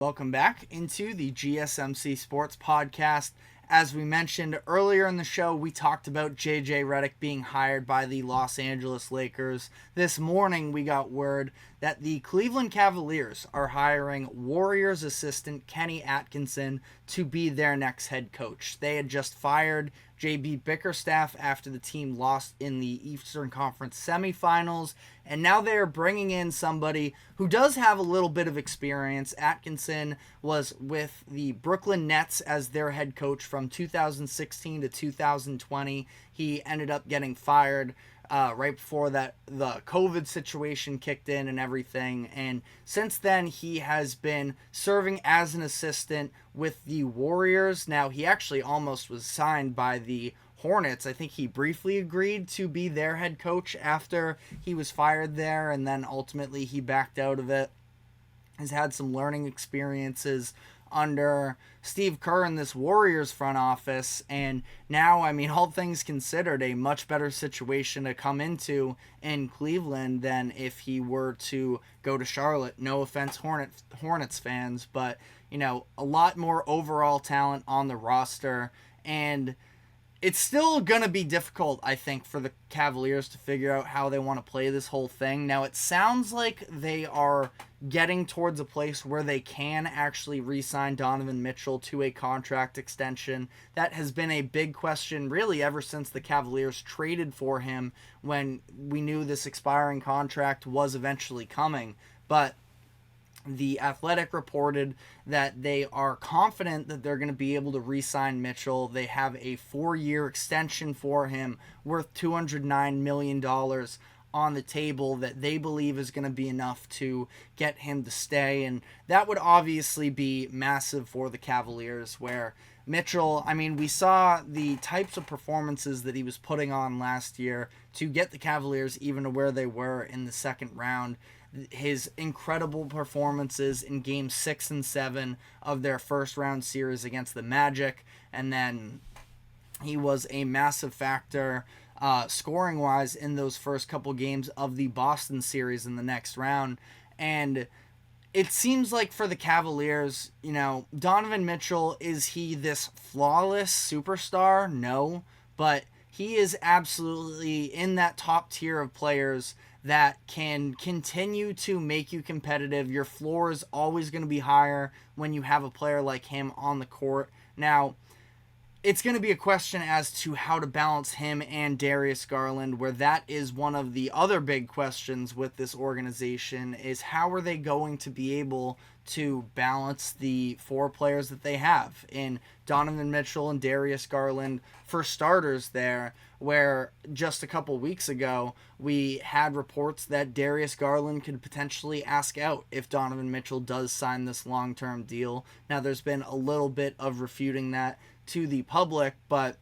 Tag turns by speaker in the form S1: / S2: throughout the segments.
S1: Welcome back into the GSMC Sports Podcast. As we mentioned earlier in the show, we talked about JJ Redick being hired by the Los Angeles Lakers. This morning, we got word that the Cleveland Cavaliers are hiring Warriors assistant Kenny Atkinson to be their next head coach. They had just fired JB Bickerstaff after the team lost in the Eastern Conference semifinals, and now they are bringing in somebody who does have a little bit of experience. Atkinson was with the Brooklyn Nets as their head coach from 2016 to 2020. He ended up getting fired right before that the COVID situation kicked in and everything. And since then, he has been serving as an assistant with the Warriors. Now, he actually almost was signed by the Hornets. I think he briefly agreed to be their head coach after he was fired there, and then ultimately he backed out of it. Has had some learning experiences under Steve Kerr in this Warriors front office, and now, all things considered, a much better situation to come into in Cleveland than if he were to go to Charlotte. No offense, Hornets fans, but a lot more overall talent on the roster, and it's still going to be difficult, I think, for the Cavaliers to figure out how they want to play this whole thing. Now, it sounds like they are getting towards a place where they can actually re-sign Donovan Mitchell to a contract extension. That has been a big question, really, ever since the Cavaliers traded for him when we knew this expiring contract was eventually coming. But The Athletic reported that they are confident that they're going to be able to re-sign Mitchell. They have a 4-year extension for him worth $209 million on the table that they believe is going to be enough to get him to stay. And that would obviously be massive for the Cavaliers, where Mitchell, we saw the types of performances that he was putting on last year to get the Cavaliers even to where they were in the second round. His incredible performances in Games 6 and 7 of their first round series against the Magic, and then he was a massive factor scoring-wise in those first couple games of the Boston series in the next round. And it seems like for the Cavaliers, Donovan Mitchell, is he this flawless superstar? No, but he is absolutely in that top tier of players that can continue to make you competitive. Your floor is always going to be higher when you have a player like him on the court. Now, it's going to be a question as to how to balance him and Darius Garland, where that is one of the other big questions with this organization, is how are they going to be able to balance the 4 players that they have in Donovan Mitchell and Darius Garland for starters there, where just a couple weeks ago we had reports that Darius Garland could potentially ask out if Donovan Mitchell does sign this long-term deal. Now, there's been a little bit of refuting that to the public, but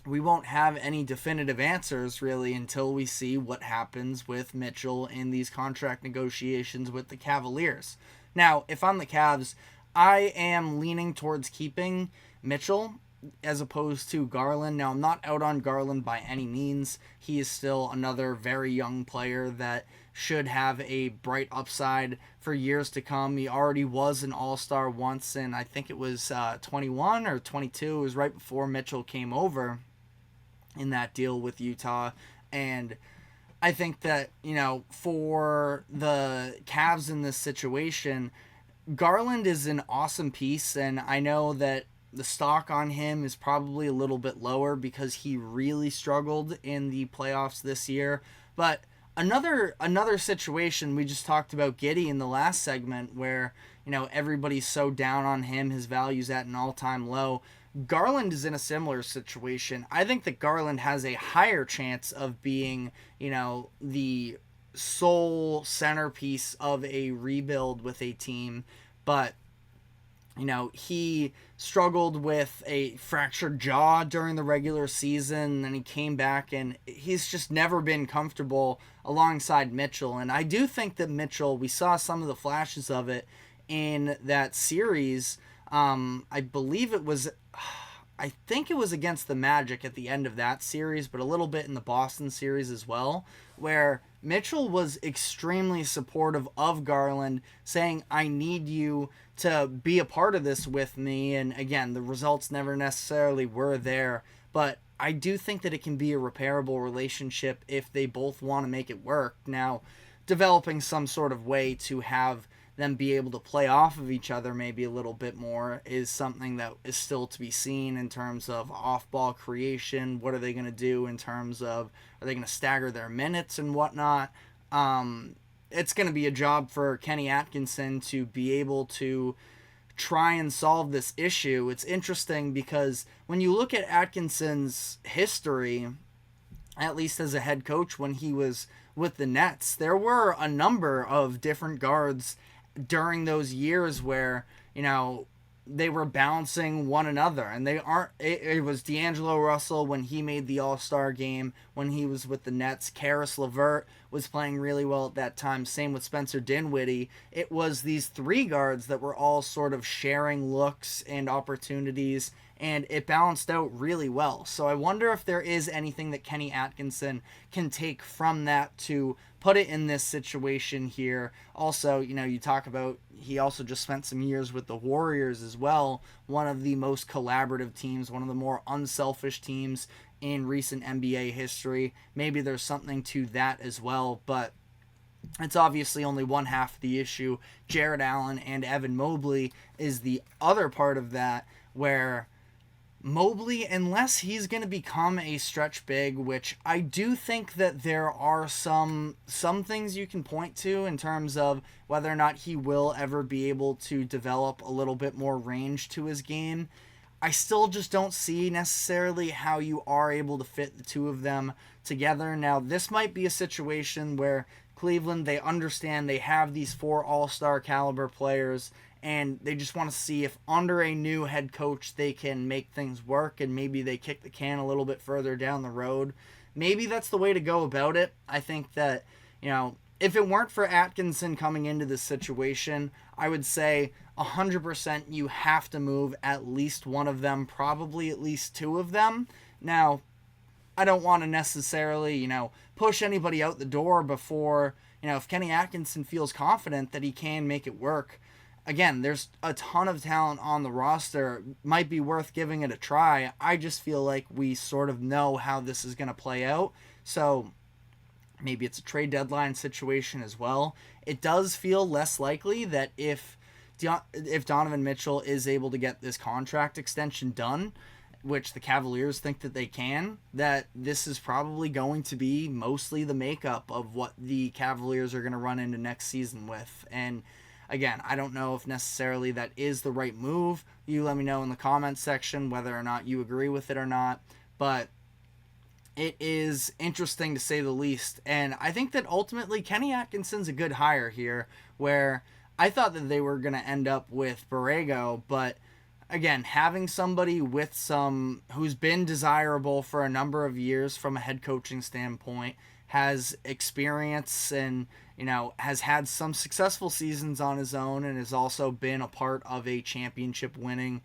S1: we won't have any definitive answers really until we see what happens with Mitchell in these contract negotiations with the Cavaliers. Now, if I'm the Cavs, I am leaning towards keeping Mitchell as opposed to Garland. Now, I'm not out on Garland by any means. He is still another very young player that should have a bright upside for years to come. He already was an all-star once, and I think it was 21 or 22. It was right before Mitchell came over in that deal with Utah. And I think that, for the Cavs in this situation, Garland is an awesome piece, and I know that the stock on him is probably a little bit lower because he really struggled in the playoffs this year. But another situation, we just talked about Giddey in the last segment, where everybody's so down on him, his value's at an all-time low. Garland is in a similar situation. I think that Garland has a higher chance of being, the sole centerpiece of a rebuild with a team, but he struggled with a fractured jaw during the regular season, and then he came back, and he's just never been comfortable alongside Mitchell. And I do think that Mitchell, we saw some of the flashes of it in that series. I think it was against the Magic at the end of that series, but a little bit in the Boston series as well, where Mitchell was extremely supportive of Garland, saying, I need you to be a part of this with me. And again, the results never necessarily were there, but I do think that it can be a repairable relationship if they both want to make it work. Now, developing some sort of way to have them be able to play off of each other maybe a little bit more is something that is still to be seen in terms of off-ball creation. What are they going to do in terms of, are they going to stagger their minutes and whatnot? It's going to be a job for Kenny Atkinson to be able to try and solve this issue. It's interesting because when you look at Atkinson's history, at least as a head coach when he was with the Nets, there were a number of different guards during those years where, they were bouncing one another, and they aren't. It was D'Angelo Russell when he made the All-Star game when he was with the Nets. Karis LeVert was playing really well at that time. Same with Spencer Dinwiddie. It was these three guards that were all sort of sharing looks and opportunities, and it balanced out really well. So I wonder if there is anything that Kenny Atkinson can take from that to put it in this situation here. Also, you talk about he also just spent some years with the Warriors as well, one of the most collaborative teams, one of the more unselfish teams in recent NBA history. Maybe there's something to that as well, but it's obviously only one half of the issue. Jared Allen and Evan Mobley is the other part of that, where Mobley, unless he's going to become a stretch big, which I do think that there are some things you can point to in terms of whether or not he will ever be able to develop a little bit more range to his game. I still just don't see necessarily how you are able to fit the two of them together. Now, this might be a situation where Cleveland, they understand they have these 4 all-star caliber players, and they just want to see if under a new head coach they can make things work, and maybe they kick the can a little bit further down the road. Maybe that's the way to go about it. I think that, if it weren't for Atkinson coming into this situation, I would say 100% you have to move at least one of them, probably at least 2 of them. Now, I don't want to necessarily, push anybody out the door before, if Kenny Atkinson feels confident that he can make it work. Again, there's a ton of talent on the roster. Might be worth giving it a try. I just feel like we sort of know how this is going to play out. So maybe it's a trade deadline situation as well. It does feel less likely that if Donovan Mitchell is able to get this contract extension done, which the Cavaliers think that they can, that this is probably going to be mostly the makeup of what the Cavaliers are going to run into next season with. And again, I don't know if necessarily that is the right move. You let me know in the comments section whether or not you agree with it or not. But it is interesting to say the least. And I think that ultimately Kenny Atkinson's a good hire here, where I thought that they were going to end up with Borrego, but again, having somebody with who's been desirable for a number of years from a head coaching standpoint, has experience and, has had some successful seasons on his own, and has also been a part of a championship winning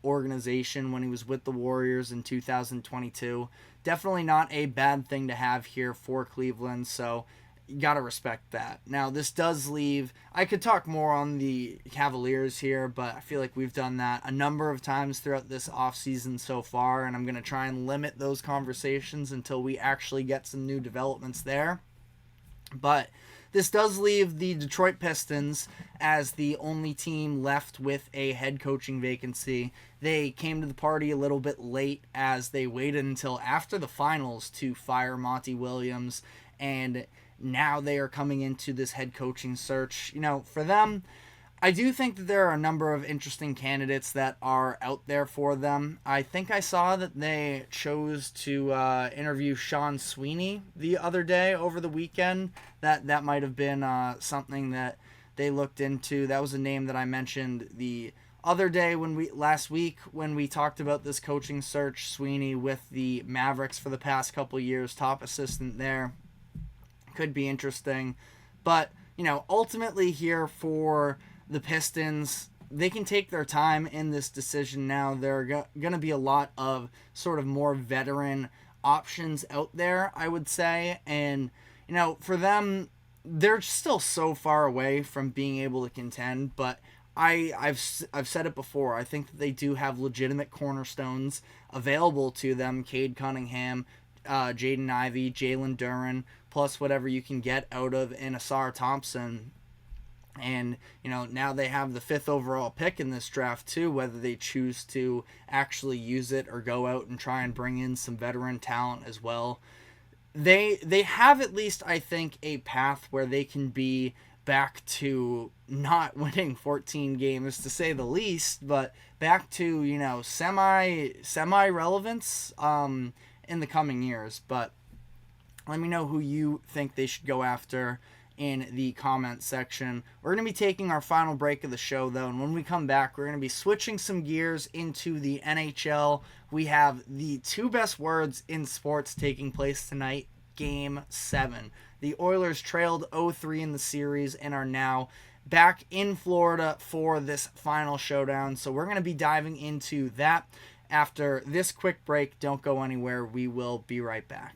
S1: organization when he was with the Warriors in 2022. Definitely not a bad thing to have here for Cleveland, so you got to respect that. Now, this does leave, I could talk more on the Cavaliers here, but I feel like we've done that a number of times throughout this offseason so far, and I'm going to try and limit those conversations until we actually get some new developments there. But this does leave the Detroit Pistons as the only team left with a head coaching vacancy. They came to the party a little bit late as they waited until after the finals to fire Monty Williams, and now they are coming into this head coaching search. For them, I do think that there are a number of interesting candidates that are out there for them. I think I saw that they chose to interview Sean Sweeney the other day over the weekend. That might have been something that they looked into. That was a name that I mentioned the other day last week when we talked about this coaching search. Sweeney with the Mavericks for the past couple years, top assistant there. Could be interesting. But, ultimately here for the Pistons, they can take their time in this decision now. There are going to be a lot of sort of more veteran options out there, I would say. And, for them, they're still so far away from being able to contend, but I've said it before. I think that they do have legitimate cornerstones available to them. Cade Cunningham, Jaden Ivey, Jalen Duren, plus whatever you can get out of an Asar Thompson. And, now they have the 5th overall pick in this draft too, whether they choose to actually use it or go out and try and bring in some veteran talent as well. They have at least, I think, a path where they can be back to not winning 14 games, to say the least, but back to, semi relevance in the coming years. But let me know who you think they should go after in the comment section. We're going to be taking our final break of the show, though, and when we come back, we're going to be switching some gears into the NHL. We have the 2 best words in sports taking place tonight, Game 7. The Oilers trailed 0-3 in the series and are now back in Florida for this final showdown, so we're going to be diving into that after this quick break. Don't go anywhere. We will be right back.